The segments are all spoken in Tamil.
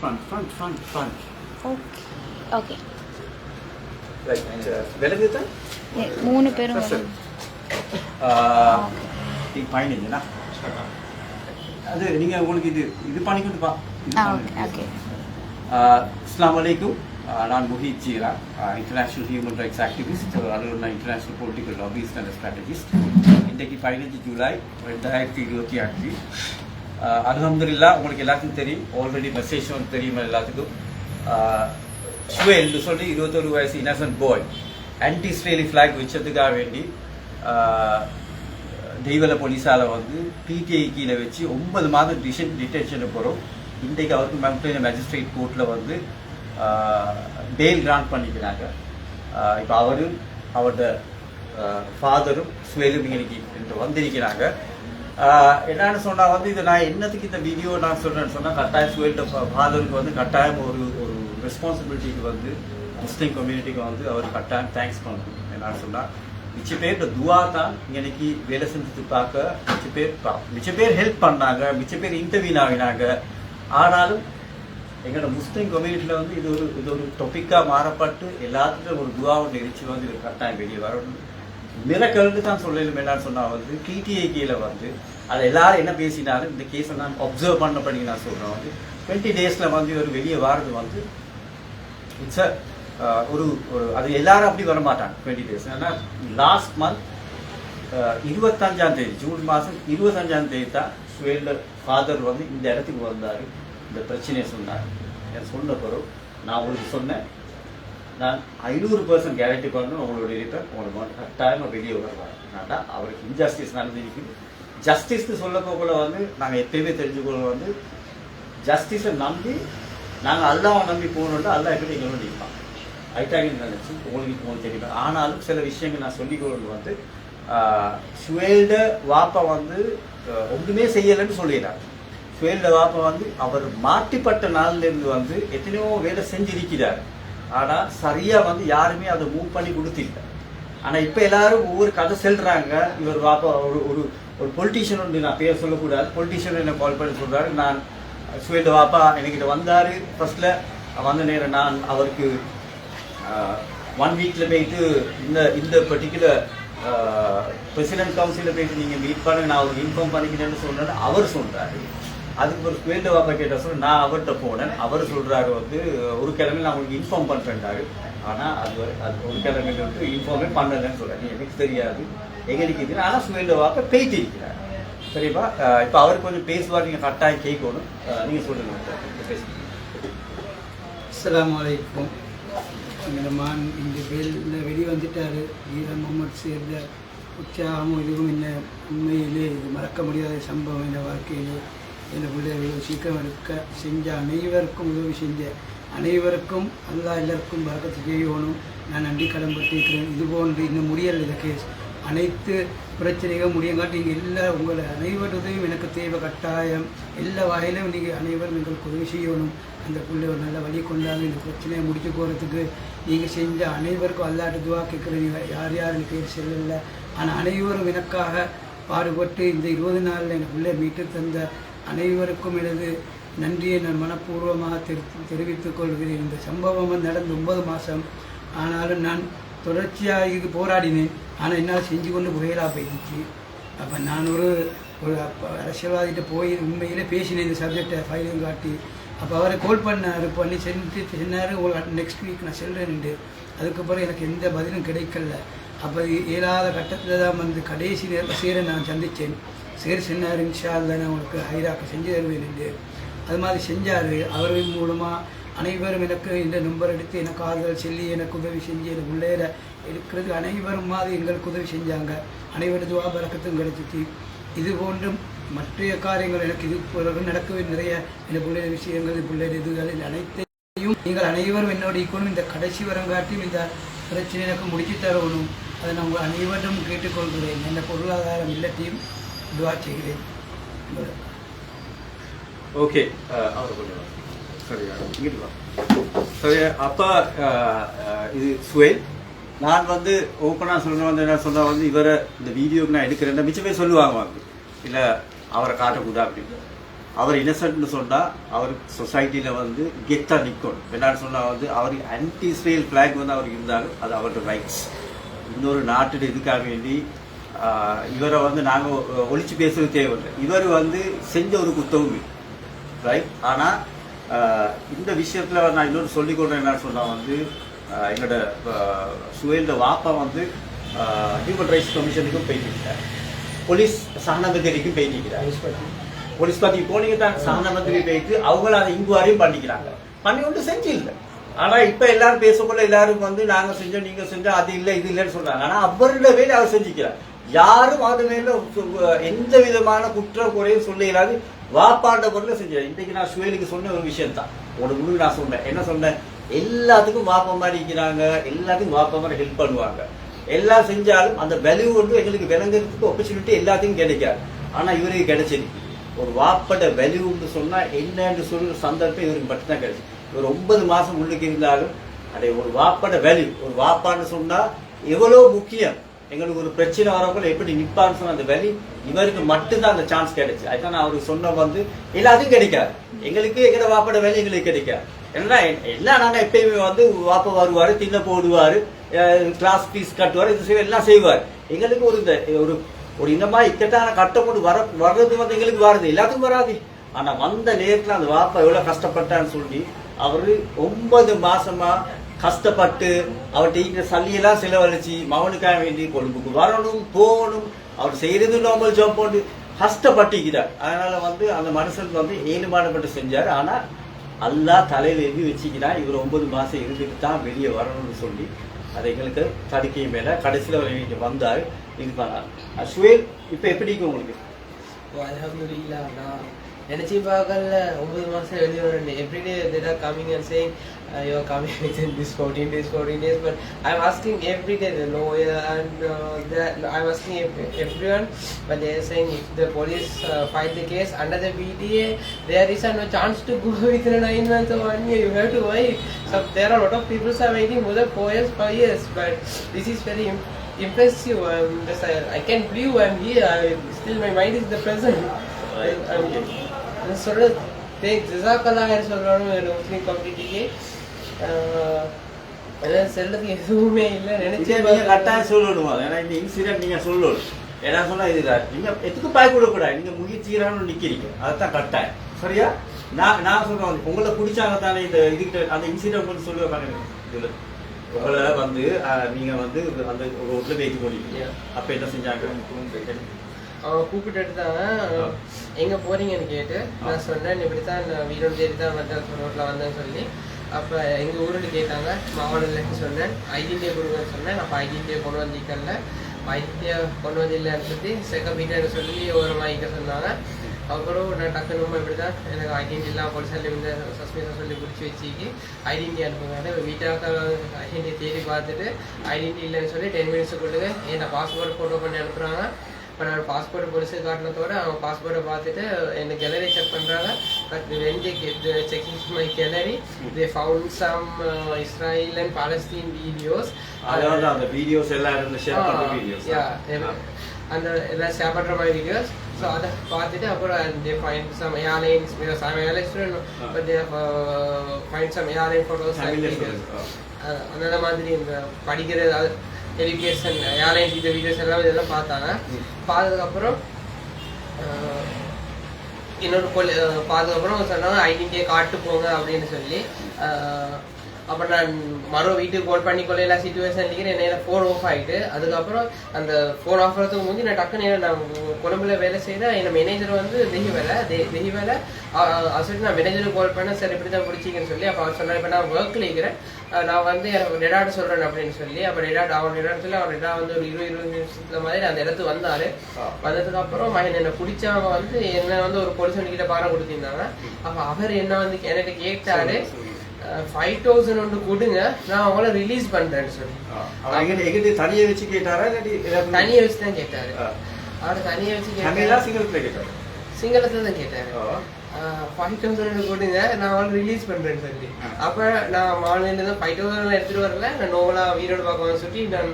front. Okay. Right. விலகுதா? மூணு பேரும் இது பயணிங்கண்ணா அது நீங்கள் உங்களுக்கு இது பண்ணிக்கிட்டு பா. ஓகே. அஸ்ஸலாமு அலைக்கும். நான் Muheeth Jeera, international human rights activist, அது நான் international political lobbyist and strategist. இன்றைக்கு 15 ஜூலை 2024. அல்ஹம்துலில்லாஹ், உங்களுக்கு எல்லாத்துக்கும் தெரியும், ஆல்ரெடி மெசேஜ் வந்து தெரியும் எல்லாத்துக்கும். ஷுவேல்னு சொல்லி 21 வயசு இன்னசென்ட் பாய் ஆன்டி இஸ்ரேலி ஃப்ளாக் வச்சதுக்காக வேண்டி தெய்வல போலீஸால் வந்து பிடிஐ கீழே வச்சு 9 மாதம் டிடென்ஷனுக்கு போகிறோம். இன்றைக்கு அவருக்கு மவுண்டன் மேஜிஸ்ட்ரேட் கோர்ட்டில் வந்து பெயில் கிராண்ட் பண்ணிக்கிறாங்க. இப்போ அவரும் அவரோட ஃபாதரும் ஸ்வேலும் இன்னைக்கு வந்திருக்கிறாங்க. என்னன்னு சொன்னால் வந்து இது நான் என்னத்துக்கு இந்த வீடியோ நான் சொல்கிறேன்னு சொன்னால், கட்டாயம் ஸ்வேல்ட ஃபாதருக்கு வந்து கட்டாயம் ஒரு ரெஸ்பான்சிபிலிட்டிக்கு வந்து முஸ்லீம் கம்யூனிட்டிக்கு வந்து அவர் கட்டாயம் தேங்க்ஸ் பண்ணணும். என்னன்னு சொன்னால், மிச்ச பேர் துவா தான் இன்னைக்கு வேலை செஞ்சுட்டு பார்க்க மிச்ச பேர் ஹெல்ப் பண்ணாங்க, மிச்ச பேர் இன்டர்வியூன் ஆகினாங்க. ஆனாலும் எங்களோட முஸ்லீம் கம்யூனிட்டியில் வந்து இது ஒரு டொப்பிக்காக மாறப்பட்டு எல்லாத்துக்கும் ஒரு துவாவோட நெரிச்சி வந்து இது கட்டாயம் வெளியே வரணும். மிரக்கல்னு தான் சொல்லலும். என்னன்னு சொன்னால் வந்து பிடிஐ கீழே வந்து அது எல்லாரும் என்ன பேசினாலும் இந்த கேஸை நான் அப்சர்வ் பண்ணபடி நான் சொல்கிறேன் வந்து 20 டேஸில் வந்து ஒரு வெளியே வாரது வந்து இட்ஸ் ஒரு அது எல்லாரும் அப்படி வர மாட்டாங்க 20 டேஸ். ஏன்னா லாஸ்ட் மந்த் 25ஆம் தேதி, ஜூன் மாதம் 25ஆம் தேதி தான் ஸ்வேல்ட ஃபாதர் வந்து இந்த இடத்துக்கு வந்தார். இந்த பிரச்சனையை சொன்னார். என் சொன்ன பிறகு நான் உங்களுக்கு சொன்னேன், நான் 500% கேரண்டி பண்ணணும் உங்களுடைய ரிட்டர்ன் உங்களுக்கு கட்டாயமாக வெளியே வருவார். ஏன்னா அவருக்கு இன்ஜஸ்டிஸ் நடந்திருக்குது. ஜஸ்டிஸ்ன்னு சொல்ல போகல வந்து நாங்கள் எப்பயுமே தெரிஞ்சுக்கொள்ள வந்து ஜஸ்டிஸை நம்பி நாங்கள் அல்லாவை நம்பி போகணுன்ட்டு அல்லா எப்படி எங்களோட நிற்பான் ஐட்டாகின்னு நினச்சி உங்களுக்கு தெரியும். ஆனாலும் சில விஷயங்கள் நான் சொல்லிக்கொண்டு வந்து ஸ்வேல்ட வாப்பா வந்து ஒன்றுமே செய்யலைன்னு சொல்லிடுறாங்க. ஸ்வேல்ட வாப்பா வந்து அவர் மாட்டிப்பட்ட நாள்லேருந்து வந்து எத்தனையோ வேலை செஞ்சிருக்கிறார். ஆனால் சரியாக வந்து யாருமே அதை மூவ் பண்ணி கொடுத்தில்லை. ஆனால் இப்போ எல்லாரும் ஒவ்வொரு கதை செல்றாங்க. இவர் வாப்பா ஒரு பொலிட்டீஷியன் உண்டு, நான் பேர் சொல்லக்கூடாது, பொலிட்டீஷியன் என்ன கால் பண்ணி சொல்கிறாரு, நான் ஸ்வேல்ட வாப்பா என்கிட்ட வந்தார். ஃபர்ஸ்ட்டில் வந்த நேரம் நான் அவருக்கு 1 வீக்கில் போயிட்டு இந்த பர்டிகுலர் பிரசிடென்ட் கவுன்சிலில் போயிட்டு நீங்கள் மீட் பண்ணுங்க, நான் அவருக்கு இன்ஃபார்ம் பண்ணிக்கிறேன்னு சொன்னேன்னு அவர் சொல்கிறாரு. அதுக்கு ஒரு ஸ்வேல்ட வாப்பா கேட்ட சொல்ல நான் அவர்கிட்ட போனேன். அவர் சொல்கிறாரு வந்து ஒரு கிழமை நான் உங்களுக்கு இன்ஃபார்ம் பண்ணுறேன்டாரு. ஆனால் அது ஒரு கிழமை வந்து இன்ஃபார்மே பண்ணலைன்னு சொல்கிறேன். எனக்கு தெரியாது எங்களுக்கு இது. ஆனால் ஸ்வேல்ட வாப்பா பேய்ட்டு இருக்கிறார். சரிப்பா, இப்போ அவர் கொஞ்சம் பேசுவார், நீங்கள் கட்டாயம் கேட்கணும். நீங்கள் சொல்லுங்கள். பேசுங்க. அஸ்ஸலாமு அலைக்கும். எங்களோட மான் இந்த வெளி வந்துட்டார். ஈரன் முகமது சேர்ந்த உற்சாகமும் இதுவும் என்ன உண்மையிலே இது மறக்க முடியாத சம்பவம். இந்த வாழ்க்கையிலே என் பிள்ளைகள் சீக்கிரம் இருக்க செஞ்ச அனைவருக்கும் உதவி செஞ்ச அனைவருக்கும் அல்லாஹ் எல்லாருக்கும் பரக்கத்து செய்யணும். நான் நன்றி கடன் பட்டிருக்கிறேன். இது போன்று இன்னும் முடியலை இந்த கேஸ். அனைத்து பிரச்சனைகளும் முடியங்காட்டி நீங்கள் எல்லா உங்களை அனைவருடையும் எனக்கு தேவை கட்டாயம். எல்லா வகையிலும் நீங்கள் அனைவரும் எங்களுக்கு உதவி செய்யணும். அந்த பிள்ளை ஒரு நல்ல வழி கொண்டாங்க. இந்த பிரச்சனையை முடிச்சு போகிறதுக்கு நீங்கள் செஞ்ச அனைவருக்கும் அல்லாட்டு துவா கேட்குறீங்க. யார் எனக்கு பேர் செல்லலை, ஆனால் அனைவரும் எனக்காக பாடுபட்டு இந்த 20 நாளில் எனக்கு பிள்ளை மீட்டு தந்த அனைவருக்கும் எனது நன்றியை நான் மனப்பூர்வமாக தெரிவித்துக் கொள்கிறேன். இந்த சம்பவம் நடந்து 9 மாதம் ஆனாலும் நான் தொடர்ச்சியாக இது போராடினேன். ஆனால் என்னால் செஞ்சு கொண்டு புகையிலா போயிடுச்சு. அப்போ நான் ஒரு அரசியல்வாதிகிட்ட போய் உண்மையிலே பேசினேன் இந்த சப்ஜெக்டை ஃபைலையும் காட்டி. அப்போ அவரை கால் பண்ணி சொன்னார் நெக்ஸ்ட் வீக் நான் செல்றேன்ட்டு. அதுக்கப்புறம் எனக்கு எந்த பதிலும் கிடைக்கல. அப்போ இயலாத கட்டத்தில் தான் வந்து கடைசி நேரத்தில் சேர நான் சந்தித்தேன். சரி சொன்னார், இன்ஷா அல்லாஹ் நான் உங்களுக்கு ஹைராக்க செஞ்சு தருவேன் என்று. அது மாதிரி செஞ்சார். அவரின் மூலமாக அனைவரும் எனக்கு இந்த நம்பர் எடுத்து எனக்கு ஆறுதல் சொல்லி எனக்கு உதவி செஞ்சு எனக்கு உள்ளேற இருக்கிறது அனைவரும் மாதிரி எங்களுக்கு உதவி செஞ்சாங்க. அனைவரது துவா பரக்கத்தும் கிடைச்சிச்சு. இது போன்றும் மற்ற காரியங்கள் எனக்கு இது பிறகு நடக்கவே நிறைய இந்த பிள்ளைய விஷயங்கள் பிள்ளைய இதுகளில் அனைத்தையும் நீங்கள் அனைவரும் என்னோட ஈக்கணும். இந்த கடைசி வரங்காட்டியும் இந்த பிரச்சனை எனக்கு முடிச்சு தரணும். அதை நான் உங்கள் அனைவரும் கேட்டுக்கொள்கிறேன். என்ன பொருளாதாரம் இல்லத்தையும் துவா செய்கிறேன். ஓகே, சரி. அப்போ இது ஸ்வேல், நான் வந்து ஓப்பனாக சொல்லணும் வந்து என்ன சொன்னால் வந்து இவரை இந்த வீடியோக்கு நான் எடுக்கிறேன் மிச்சமே சொல்லுவாங்க வந்து இல்லை அவரை காட்டக்கூடா அப்படின்னு. அவர் இன்னசென்ட்னு சொன்னால் அவர் சொசைட்டியில் வந்து கெத்தாக நிற்கணும். என்னன்னு சொன்னால் வந்து அவர் ஆன்டி இஸ்ரேல் ஃப்ளாக் வந்து அவருக்கு இருந்தாலும் அது அவரோட ரைட்ஸ். இன்னொரு நாட்டில் இதுக்காக வேண்டி இவரை வந்து நாங்கள் ஒழிச்சு பேசுறது தேவையில்லை. இவர் வந்து செஞ்ச ஒரு குத்தவும் ரைட். ஆனால் இந்த விஷயத்தில் நான் இன்னொரு சொல்லிக்கொள்றேன். என்னன்னு சொன்னால் வந்து எங்களோட சுவேல்ட வாப்பா வந்து ஹியூமன் ரைட்ஸ் கமிஷனுக்கும் போயிட்டு போலீஸ் சகனபத்திரிக்கும் போயிட்டு போலீஸ் பத்தி போனீங்க தான் சகனபத்திரி போயிட்டு அவங்கள அதை இங்குவாரையும் பண்ணிக்கிறாங்க. பண்ணி ஒன்று செஞ்சு இல்லை. ஆனால் இப்போ எல்லாரும் பேசக்குள்ள எல்லாரும் வந்து நாங்கள் செஞ்சோம் நீங்கள் செஞ்சோம் அது இல்லை இது இல்லைன்னு சொல்றாங்க. ஆனால் அவரோட வேலை அவர் செஞ்சுக்கிறார். யாரும் அது மேல எந்த விதமான குற்ற குறையும் சொல்ல இயலாது. வாப்பாண்ட பொருளை செஞ்சார். இன்றைக்கு நான் சுவேலுக்கு சொன்ன ஒரு விஷயம் தான் உங்களுக்கு நான் சொன்னேன். என்ன சொன்னேன்? எல்லாத்துக்கும் வாப்பா மாதிரி இருக்கிறாங்க, எல்லாத்துக்கும் வாப்பா மாதிரி ஹெல்ப் பண்ணுவாங்க. எல்லாம் செஞ்சாலும் அந்த வேல்யூ வந்து எங்களுக்கு விளங்குறதுக்கு ஆப்பர்ச்சுனிட்டி எல்லாத்துக்கும் கிடைக்காது. ஆனால் இவருக்கு கிடைச்சிருக்கு. ஒரு வாப்பட வேல்யூன்னு சொன்னால் என்னன்னு சொல்ற சந்தர்ப்பம் இவருக்கு மட்டும்தான் கிடைச்சி. இவர் 9 மாதம் உள்ளுக்கு இருந்தாலும் அதை ஒரு வாப்பட வேல்யூ, ஒரு வாப்பான்னு சொன்னால் எவ்வளோ முக்கியம். எங்களுக்கு ஒரு பிரச்சனை வரக்குள்ள எப்படி நிற்பான்னு சொன்ன அந்த வேல்யூ இவருக்கு மட்டும்தான் அந்த சான்ஸ் கிடைச்சி. அதுதான் நான் அவருக்கு சொன்ன வந்து எல்லாத்துக்கும் கிடைக்காது. எங்களுக்கு எங்களோட வாப்பட வேல்யூ எங்களுக்கு கிடைக்காது. ஏன்னா எல்லாம் நாங்கள் எப்பயுமே வந்து வாப்பா வருவார், தின்ன போடுவார், கிளாஸ் ஃபீஸ் கட்டுவார், இது எல்லாம் செய்வார். எங்களுக்கு ஒரு ஒரு இந்த மாதிரி இக்கட்டான கட்டம் கொண்டு வர்றது வந்து எங்களுக்கு வருது, எல்லாத்துக்கும் வராது. ஆனால் வந்த நேரத்தில் அந்த வாப்பா எவ்வளோ கஷ்டப்பட்டான்னு சொல்லி அவரு 9 மாசமா கஷ்டப்பட்டு அவர்கிட்ட சல்லியெல்லாம் செலவழிச்சு மகனுக்காக வேண்டி கொழும்புக்கு வரணும் போகணும். அவர் செய்யறது நார்மல் ஜாப் போட்டு கஷ்டப்பட்டுக்கிறார். அதனால வந்து அந்த மனுஷனுக்கு வந்து ஏழுமானப்பட்டு செஞ்சார். ஆனால் அல்லாஹ் தலையில எழுதி வச்சுக்கிறான். இவர் 9 மாசம் இருந்துட்டு தான் வெளியே வரணும்னு சொல்லி அதை எங்களுக்கு தடுக்கை மேல கடைசியில் அவர் இங்கே வந்தார். இது பண்ணார். சுவேல் இப்போ எப்படி இருக்கு உங்களுக்கு? அல்ஹம்துலில்லாஹ். நான் நினைச்சு பார்க்கல 9 மாசம் வெளியே வரேன். Everyday they are coming and saying you are coming within this 14 days, but I'm asking every day the lawyer and I'm asking everyone, but they are saying if the police fight the case under the BDA there is no chance to go within 9 months or 1 year. You have to wait. So there are a lot of people are waiting more than 4 years, 5 years, but this is very impressive. I can't believe I'm here. Still my mind is the present. சொல்றது ஜஸாக்கல்லாஹ் சொல்றானு முஸ்லிம் கம்யூனிட்டிக்கு செல்லதுக்கு எதுவுமே இல்லை. நினைச்சு நீங்க கட்டாயம் சொல்லணும். ஏன்னா இந்த இன்சிடென்ட் நீங்க சொல்லணும். ஏன்னா சொன்னா இதுதான் நீங்க எதுக்கு பயப்படக்கூடாது. நீங்க முயற்சிகளான நிக்கிறீங்க, அதுதான் கட்டாயம். சரியா? நான் சொல்றேன் உங்களை பிடிச்சாங்க தானே இந்த இதுகிட்ட அந்த இன்சிடென்ட் கொஞ்சம் சொல்லுவாங்க. இதுல உங்களை வந்து நீங்க வந்து அந்த ரோட்ல வெயிட் பண்ணிருக்கீங்க. அப்ப என்ன செஞ்சாங்க? அவங்க கூப்பிட்டு தான் எங்கே போறீங்கன்னு கேட்டு நான் சொன்னேன் இப்படி தான் வீரோடு தேடி தான் வந்தேன், ரோட்டில் வந்தேன்னு சொல்லி. அப்போ எங்கள் ஊரில் கேட்டாங்க, மாவட்டத்துலேருந்து சொன்னேன், ஐடென்டிட்டியை கொடுங்கன்னு சொன்னேன். அப்போ ஐடென்டிட்டியை கொண்டு வந்திக்கல, ஐடென்டிட்டியை கொண்டு வந்தில்லைன்னு சொல்லி செகண்ட் சொல்லி ஒரு வாங்கிக்க சொன்னாங்க. அப்புறம் நான் டக்குன்னு இப்படி தான் எனக்கு ஐடென்டிட்டிலாம் போலீஸால் இந்த சஸ்பென்ஸை சொல்லி பிடிச்சி வச்சுக்கி ஐடென்டிட்டி அனுப்புங்க. வீட்டாக ஐடென்டிட்டி தேடி பார்த்துட்டு ஐடென்டிட்டி இல்லைன்னு சொல்லி 10 மினிட்ஸுக்குள்ளே என் பாஸ்போர்ட் ஃபோட்டோ பண்ணி அனுப்புகிறாங்க. இப்போ நான் பாஸ்போர்ட் பொலிசு காட்டினதோட அவங்க பாஸ்போர்ட்டை பார்த்துட்டு என்ன கேலரி செக் பண்ணுறாங்க. But when they checking my gallery they found some Israel and Palestine videos. அந்த வீடியோஸ் எல்லாம் ஷேர் பண்ற வீடியோஸ். அந்த எல்லாம் ஷேர் பண்ணுற மாதிரி வீடியோஸ். ஸோ அதை பார்த்துட்டு அப்புறம் they find some airlines, because I'm an airline student, but they find some airline photos and videos. அந்த மாதிரி இந்த படிக்கிற எஜுகேஷன் ஏர்லைன்ஸ் இந்த வீடியோஸ் எல்லாம் இதெல்லாம் பார்த்தாங்க. பார்த்ததுக்கப்புறம் இன்னொரு பார்த்ததுக்கப்புறம் சொன்னாங்க ஐடென்டிட்டியை காட்டு போங்க அப்படின்னு சொல்லி. அப்போ நான் மறுபடியும் வீட்டுக்கு கால் பண்ணி கொள்ள எல்லா சிச்சுவேஷன்லேயும் என்ன ஃபோன் ஆஃப் ஆகிட்டு, அதுக்கப்புறம் அந்த ஃபோன் ஆஃப் ஆகிறதுக்கு முந்தி நான் டக்குன்னு நான் கொழும்புல வேலை செய்கிறேன். என் மேனேஜர் வந்து தெஹி வேலை அது சொல்லி நான் மேனேஜருக்கு கால் பண்ணேன், சார் இப்படி தான் பிடிச்சிங்கன்னு சொல்லி. அப்போ அவர் சொன்னார், இப்போ நான் ஒர்க்கில் இருக்கிறேன், நான் வந்து எனக்கு டெடாட்ட சொல்கிறேன் அப்படின்னு சொல்லி. அப்போ அவன் டெடாட்ட சொல்லி அவர் டெடா வந்து ஒரு 20 நிமிஷத்துல மாதிரி அந்த இடத்துக்கு வந்தார். வந்ததுக்கப்புறம் என்னை பிடிச்சவங்க வந்து என்ன வந்து ஒரு போலீஸ் வண்டிக்கிட்ட பாரம் கொடுத்திருந்தாங்க. அப்போ அவர் என்ன வந்து என்கிட்ட கேட்டாரு, 5,000 ஒன்று கொடுங்க, நான் அவங்கள ரிலீஸ் பண்றேன்னு சொல்லி. தனியை வச்சு கேட்டாரா? தனியை வச்சு தான் கேட்டாரு. அவர் தனியை வச்சு கேட்டாரு, சிங்களத்துல தான் கேட்டாரு. 5,000 கொடுங்க, நான் அவளை ரிலீஸ் பண்றேன்னு சொல்லி. அப்ப நான் மாநில 5,000 எடுத்துட்டு வரல, நான் நோவலா வீரோடு பார்க்கணும்னு சொல்லி நான்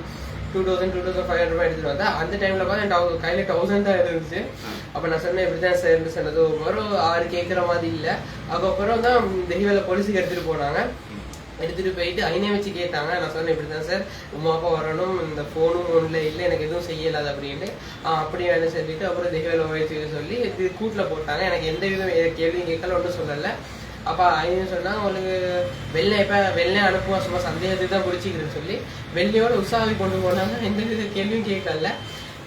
2500 எடுத்துட்டு வந்தா அந்த டைம்ல பார்த்து கையில 1000 தான் இருந்துச்சு. அப்ப நான் சொன்னேன் இப்படிதான் சார் சொன்னது ஒரு ஆறு கேட்குற மாதிரி இல்லை. அதுக்கப்புறம் தான் தெய்வல போலீஸுக்கு எடுத்துட்டு போனாங்க. எடுத்துட்டு போயிட்டு ஐனே வச்சு கேட்டாங்க. நான் சொன்னேன் இப்படிதான் சார் உமா அப்பா வரணும், இந்த ஃபோனும் ஒன்றுல இல்லை, எனக்கு எதுவும் செய்யலாது அப்படின்ட்டு. அப்படி வேணும் சொல்லிட்டு அப்புறம் தெய்வல வயசுக்கு சொல்லி இது கூட்டில் போட்டாங்க. எனக்கு எந்த விதம் கேள்வியும் கேட்கல, ஒன்றும் சொல்லலை. அப்போ ஐன்னு சொன்னாங்க உங்களுக்கு வெள்ளை அனுப்புவா சும்மா சந்தேகத்துக்கு தான் பிடிச்சிக்கிறேன்னு சொல்லி வெள்ளையோட உற்சாகி கொண்டு போனாங்க. எந்த வித கேள்வியும் கேட்கல.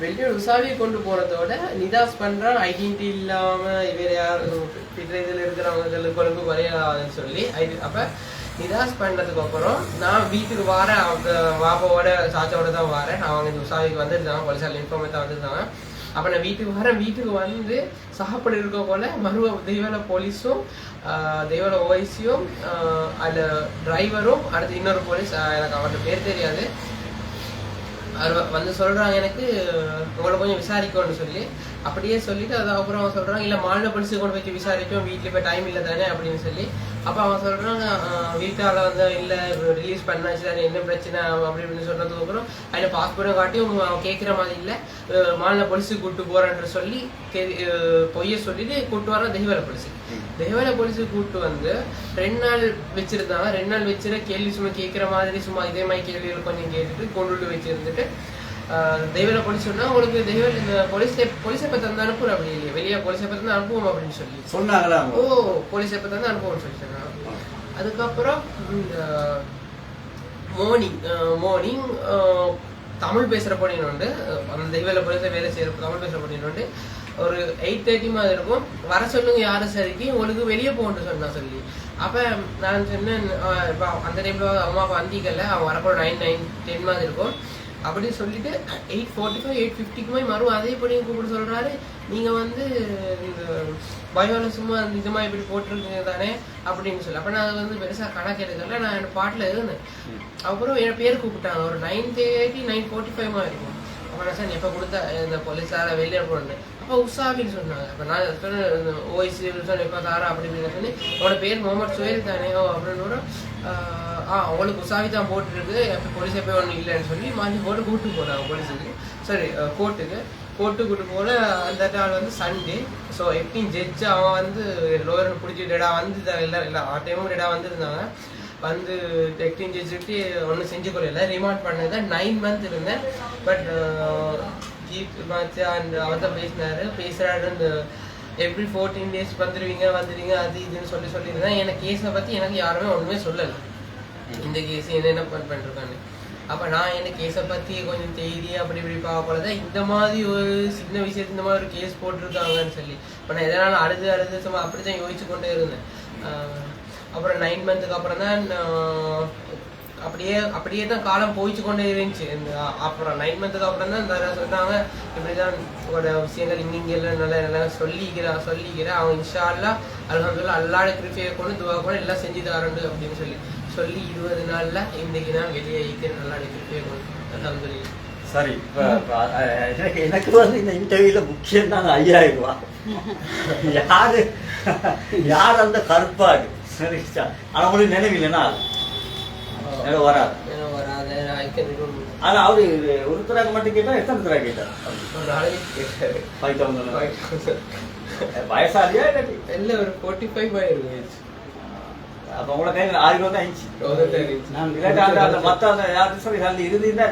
வெள்ளையோட உற்சாகி கொண்டு போனதோட நிதாஸ் பண்றான் ஐடென்டிட்டி இல்லாம இவர் யார் இதில் இருக்கிறவங்களுக்கு கொழும்பு வரையாதுன்னு சொல்லி அப்ப நிதாஸ் பண்ணதுக்கு அப்புறம் நான் வீட்டுக்கு வரேன். அவங்க வாப்பாவோட சாச்சாவோட தான் வரேன். நான் அவங்க இந்த உற்சாகிக்கு வந்துருந்தாங்க, போலீஸால் இன்ஃபார்மே தான் வந்துருந்தாங்க. அப்போ நான் வீட்டுக்கு வரேன். வீட்டுக்கு வந்து சாப்பிட இருக்க போல மறுவ தெய்வல போலீஸும் தெய்வல ஓய்ஸியும் அதில் டிரைவரும் அடுத்து இன்னொரு போலீஸ் எனக்கு அவர்கிட்ட பேர் தெரியாது வந்து சொல்றாங்க எனக்கு உங்களை கொஞ்சம் விசாரிக்கணும்னு சொல்லி. அப்படியே சொல்லிட்டு அதுக்கப்புறம் அவன் சொல்றாங்க இல்லை மாநில போலீஸுக்கு கொண்டு போய் விசாரிக்கும், வீட்டில் போய் டைம் இல்லை தானே அப்படின்னு சொல்லி. அப்போ அவன் சொல்றாங்க வீட்டால் வந்து இல்லை ரிலீஸ் பண்ணாச்சு தானே, என்ன பிரச்சனை அப்படி இப்படின்னு சொன்னதுக்கு அப்புறம் அதில் பாஸ்போர்ட்டும் காட்டியும் அவன் கேட்குற மாதிரி இல்லை, மாநில போலீஸுக்கு கூப்பிட்டு போறேன்ற சொல்லி பொய்ய சொல்லிட்டு கூப்பிட்டு வர தெய்வல போலீஸுக்கு. தெய்வல போலீஸுக்கு கூப்பிட்டு வந்து 2 நாள் வச்சிருந்தாங்க. 2 நாள் வச்சுட்டு கேள்வி சும்மா கேட்குற மாதிரி சும்மா இதே மாதிரி கேள்விகள் கொஞ்சம் கேட்டுட்டு கொண்டுட்டு வச்சிருந்துட்டு தெய்வல போலீஸ் சொன்னா உங்களுக்கு தெய்வல் இந்த போலீஸை பற்றி வந்து அனுப்புறோம் அப்படி இல்லையா, வெளியே போலீஸை பற்றி தான் அனுப்புவோம் அப்படின்னு சொல்லி சொன்னாங்களா. போலீஸை பற்றி வந்து அனுப்புவோம்னு சொல்லி சொன்னாங்க. அதுக்கப்புறம் மார்னிங் தமிழ் பேசுகிற பொண்ணின் உண்டு, அந்த தெய்வல போலீஸை வேலை செய்கிற தமிழ் பேசுகிற பொண்ணின் உண்டு. ஒரு 8:30 மாதிரி இருக்கும். வர சொல்லுங்க யாரும் சரிக்கு உங்களுக்கு வெளியே போகணுன்னு சொன்னா சொல்லி. அப்போ நான் சொன்னேன் இப்போ அந்த டைமில் அம்மா அப்பா வந்திக்கல, அவன் வரப்போ 9-10 மாதிரி இருக்கும் அப்படின்னு சொல்லிட்டு 8:45 8:50 மாதிரி மறுவும் அதே படி கூப்பிட்டு சொல்றாரு நீங்க வந்து இந்த பயோல சும்மா இந்த மாதிரி இப்படி போட்டிருக்கீங்க தானே அப்படின்னு சொல்லி. அப்ப நான் வந்து பெருசா கணக்கு எடுக்கல, நான் என் பாட்டுல இருந்தேன். அப்புறம் என் பேர் கூப்பிட்டாங்க ஒரு 9:30 9:45 மாதிரி இருக்கும். அப்ப நான் சார் எப்ப கொடுத்தா இந்த போலீஸார வெளியே போனேன். அப்போ உஷாவின்னு சொன்னாங்க. அப்ப நான் சொன்னேன் ஓய்சி எப்ப தாரா அப்படி இப்படின்னு சொல்லி உங்களோட பேர் முகமது சுஹேல் தானே அப்படின்னு அவங்களுக்கு உஷாவி தான் போட்டுருக்கு, எப்போ போலீஸே போய் ஒன்றும் இல்லைன்னு சொல்லி மாற்றி போட்டு கூப்பிட்டு போனாங்க போலீஸுக்கு, சரி கோர்ட்டுக்கு கூப்பிட்டு போல. அந்த நாள் வந்து சண்டே. ஸோ எப்படியும் ஜட்ஜ் அவன் வந்து லோயர் பிடிச்சி டேடா வந்து இல்லை ஆ டைமும் டேடா வந்துருந்தாங்க. வந்து டெக்டிங் ஜட்ஜுக்கு ஒன்றும் செஞ்சு கொள்ளல, ரிமாண்ட் பண்ணது 9 months இருந்தேன். பட் ஜீப் மாச்சு அந்த அவர் தான் பேசுகிறாரு இந்த எவ்ரி 14 days வந்துடுவீங்க அது இதுன்னு சொல்லியிருந்தேன். எனக்கு கேஸை பற்றி எனக்கு யாருமே ஒன்றுமே சொல்லலை, இந்த கேஸ் என்ன பண்ணிருக்காங்க. அப்போ நான் என்ன கேஸை பற்றி கொஞ்சம் தேதி அப்படி இப்படி பார்க்கலதான் இந்த மாதிரி ஒரு சின்ன விஷயத்து இந்த மாதிரி ஒரு கேஸ் போட்டிருக்காங்கன்னு சொல்லி. இப்போ நான் எதனால அழுது சும்மா அப்படி தான் யோசிச்சு கொண்டே இருந்தேன். அப்புறம் 9 months அப்புறம் தான் அப்படியே தான் காலம் போயிச்சு கொண்டே இருந்துச்சு. அப்புறம் 9 months அப்புறம் தான் சொன்னாங்க இப்படிதான் உங்களோட விஷயங்கள் இங்கெல்லாம் நல்லா சொல்லிக்கிறா அவங்க இன்ஷா அல்லாஹ் அல்ஹம்துலில்லாஹ் அல்லாஹ்வுடைய கிருபையை கொண்டு துவா கூட எல்லாம் செஞ்சு தரண்டு அப்படின்னு சொல்லி 20 நாள்ல இன்னைக்கு நான் வெளியே அல்லாஹ்வுடைய கிருபையை கொண்டு அல்ஹம்துலில்லாஹ். சரி, எனக்கு வந்து இந்த இன்டர்வியூல முக்கியம் தான் 5000 ரூபாய். யார் அந்த கருப்பாடு சரி ஆனா உங்களுக்கு நினைவில்லைன்னா வராது. ஆனா அவரு ஒரு தடவை மட்டும் கேட்டா எத்தனை தடவை கேட்டார்? 5000 வயசாலியா இல்ல ஒரு 45 ஆயிருக்கு. அப்ப உங்களோட கையில 1000 ரூபாய் தான் இருந்துச்சு. நான் விளையாட்டு அந்த மத்த அந்த யாரு சொல்லி நல்ல இருந்தீங்கன்னா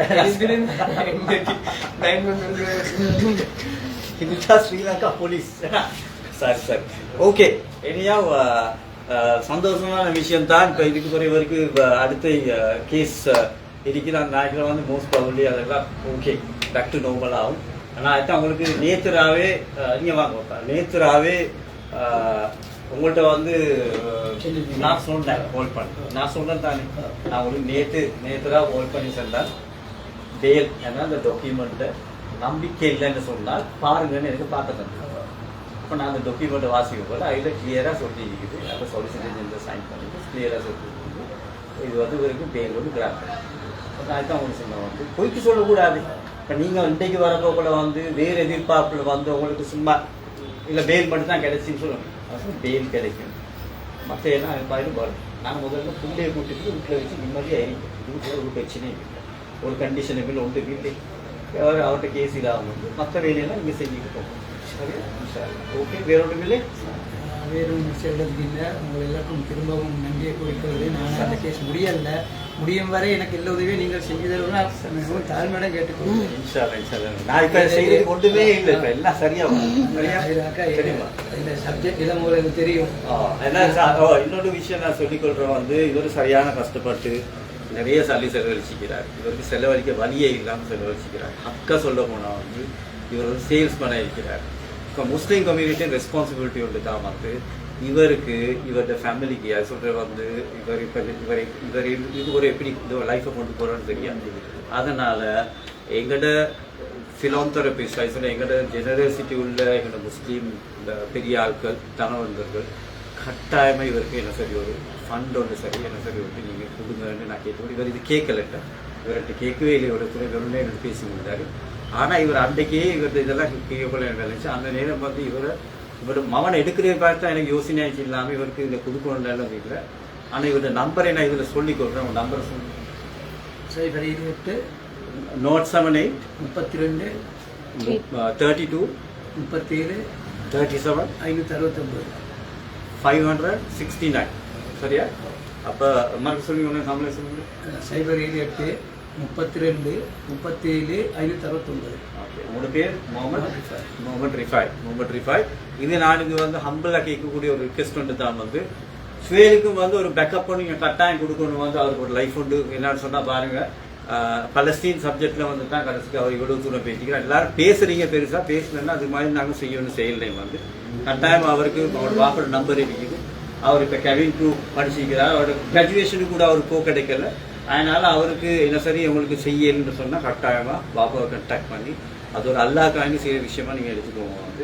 ஸ்ரீலங்கா போலீஸ். சரி ஓகே. இனியா சந்தோஷமான விஷயம் தான். இப்போ இதுக்கு பிறகு வரைக்கும் அடுத்த கேஸ் இருக்கு. நான் நினைக்கிறேன் வந்து மோஸ்ட் ப்ராபப்லி அதெல்லாம் ஓகே பேக் டு நார்மல் ஆகும். ஆனால் அதுதான் உங்களுக்கு நேத்துராவே நீங்கள் வாங்க நேத்துராவே உங்கள்கிட்ட வந்து நான் சொன்னேன் ஹோல்ட் பண்ண நான் சொன்னேன் தானே நான் உங்களுக்கு நேத்துரா ஹோல்ட் பண்ணி சொன்னேன் டேல் ஏன்னா அந்த டாக்குமெண்ட்டை நம்பிக்கை இல்லைன்னு சொன்னால் பாருங்கன்னு எனக்கு பார்க்க தந்தேன். இப்போ நான் அந்த டாக்குமெண்ட்டை வாசிக்க போல அதில் கிளியராக சொல்லி இருக்குது. அப்போ சொலிசிட்டர் சைன் பண்ணிட்டு கிளியராக சொல்லி இது வந்து வரைக்கும் பேர் வந்து கிராஃப். நான் அதுதான் உங்களுக்கு சொன்னேன் வந்து பொய்க்கு சொல்லக்கூடாது. இப்போ நீங்கள் இன்றைக்கு வரப்போ கூட வந்து வேறு எதிர்பார்ப்பில் வந்து உங்களுக்கு சும்மா இல்லை பேல் மட்டும் தான் கிடைச்சின்னு சொல்லணும். அது பேல் கிடைக்கும் மற்ற எல்லாம் பாயிலும் வரும். நாங்கள் முதல்ல புள்ளையை கூட்டிட்டு வீட்டில் வச்சு நிம்மதியாக இருக்கும். இது கூட ஒரு பிரச்சனையும் இல்லை. ஒரு கண்டிஷனுக்கு ஒன்று இல்லை அவர்கிட்ட கேஸ் இல்லாமல் வந்து மற்ற வேலையெல்லாம் நீங்கள் செஞ்சுட்டு போகணும். சரியா? ஓகே, வேற ஒன்றும் இல்லை. வேறு ஒன்றும் செல்வதுக்கு இல்லை. உங்கள் எல்லாருக்கும் திரும்பவும் நன்றியை குறிக்கிறது. நான் அந்த கேஸ் முடியும் வரை எனக்கு எல்லா உதவியும் நீங்கள் செஞ்சு தருவோம் தாழ்மையிடம் கேட்டுக்கொள்ளும். நான் இப்போ செய்யறது ஒன்றுமே இல்லை, இப்போ எல்லாம் சரியாகும். இந்த சப்ஜெக்ட் இடம் உங்களுக்கு தெரியும். இன்னொரு விஷயம் நான் சொல்லிக்கொள்றேன் வந்து இவர் சரியான கஷ்டப்பட்டு நிறைய செலவழிச்சிக்கிறார். இவருக்கு செலவழிக்க வழியே இல்லாமல் செலவழிச்சிக்கிறார். அக்கா சொல்ல போனால் வந்து இவர் ஒரு சேல்ஸ்மேனாக இருக்கிறார். இப்போ முஸ்லீம் கம்யூனிட்டியின் ரெஸ்பான்சிபிலிட்டி ஒன்று தான் வந்து இவருக்கு இவருடைய ஃபேமிலிக்கு அது சொல்கிற வந்து இவர் இது ஒரு எப்படி இந்த லைஃப்பை கொண்டு போகிறோன்னு தெரியாது. அதனால் எங்களோட ஃபிலாந்தெரபிஸ்ட் அது சொல்ல எங்களோட ஜெனரசிட்டி உள்ள எங்களோட முஸ்லீம் இந்த பெரிய ஆட்கள் தனவந்தர்கள் கட்டாயமாக இவருக்கு என்ன சரி ஒரு ஃபண்ட் ஒன்று சரி என்ன சரி வந்து நீங்கள் கொடுங்கன்னு நான் கேட்டு இவர் இது கேட்கலட்ட இவர்கிட்ட கேட்கவே இல்லை. இவரோட துணை வெறும் எனக்கு பேசியிருந்தார். ஆனால் இவர் அன்றைக்கே இவர் இதெல்லாம் கேட்கல நினைச்சு அந்த நேரம் வந்து இவரோட மகனை எடுக்கிறத பார்த்தா எனக்கு யோசனை ஆயிடுச்சு இல்லாமல் இவருக்கு இதில் கொடுக்கணும்னாலும் இல்லை. ஆனால் இவரோட நம்பரை நான் இதில் சொல்லிக் கொடுக்குறேன். உங்கள் நம்பரை சொல்லி 078 078 32 32 37 37 569 569. சரியா? அப்போ மறக்க சொல்லி ஒன்று நம்மளே சொல்லுங்க. 078 32 37 569. ஓகே, உங்களோட பேர் முகமது ரிஃபாய். இது நான் இங்கே வந்து ஹம்பிளாக கேட்கக்கூடிய ஒரு ரிக்வெஸ்ட் ஒன்று தான் வந்து சுவேலுக்கும் வந்து ஒரு பேக்கப் நீங்கள் கட்டாயம் கொடுக்கணும். வந்து அவருக்கு ஒரு லைஃப் உண்டு. என்னன்னு சொன்னால் பாருங்கள், பலஸ்தீன் சப்ஜெக்டில் வந்து தான் கடைசிக்கு அவர் இவ்வளோ தூரம் பேசிக்கிறோம். எல்லாரும் பேசுறீங்க, பெருசாக பேசலன்னா அது மாதிரி நாங்கள் செய்யணும் செயல்லையும் வந்து கட்டாயம் அவருக்கு அவரோட வாப்போட நம்பர் இருக்குது. அவர் இப்போ கெவின் ட்ரூ படிச்சிருக்கிறார். அவரோட கிராஜுவேஷனுக்கு கூட அவர் கிடைக்கல. அதனால் அவருக்கு என்ன சரி உங்களுக்கு செய்யணும்னு சொன்னால் கட்டாயமாக பாப்பாவை கண்டாக்ட் பண்ணி அது ஒரு அல்லாஹ்க்காண்டி செய்கிற விஷயமா நீங்கள் எடுத்துக்கோங்க. வந்து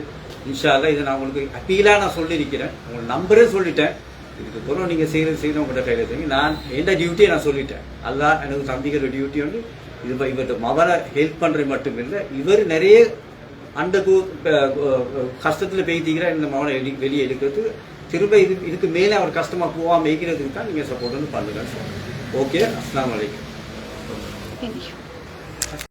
இன்ஷா அல்லாஹ் இதை நான் உங்களுக்கு அப்பீலாக நான் சொல்லியிருக்கிறேன். உங்களுக்கு நம்பரே சொல்லிட்டேன். இதுக்கு பிறகு நீங்கள் செய்கிறது உங்கள்கிட்ட கையில் தெரியும். நான் எந்த டியூட்டியை நான் சொல்லிட்டேன். அல்லாஹ் எனக்கு தம்பிக்கிற டியூட்டி வந்து இது இவர்கிட்ட மவரை ஹெல்ப் பண்ணுறது மட்டும் இல்லை, இவர் நிறைய அந்த கஷ்டத்தில் பேய்த்திக்கிற இந்த மவனை வெளியே எடுக்கிறது திரும்ப இதுக்கு மேலே அவர் கஷ்டமாக போகாமல் மேய்க்கிறதுக்கு தான் நீங்கள் சப்போர்ட் வந்து பண்ணுங்க. ஓகே, அஸ்ஸலாமு அலைக்கும்.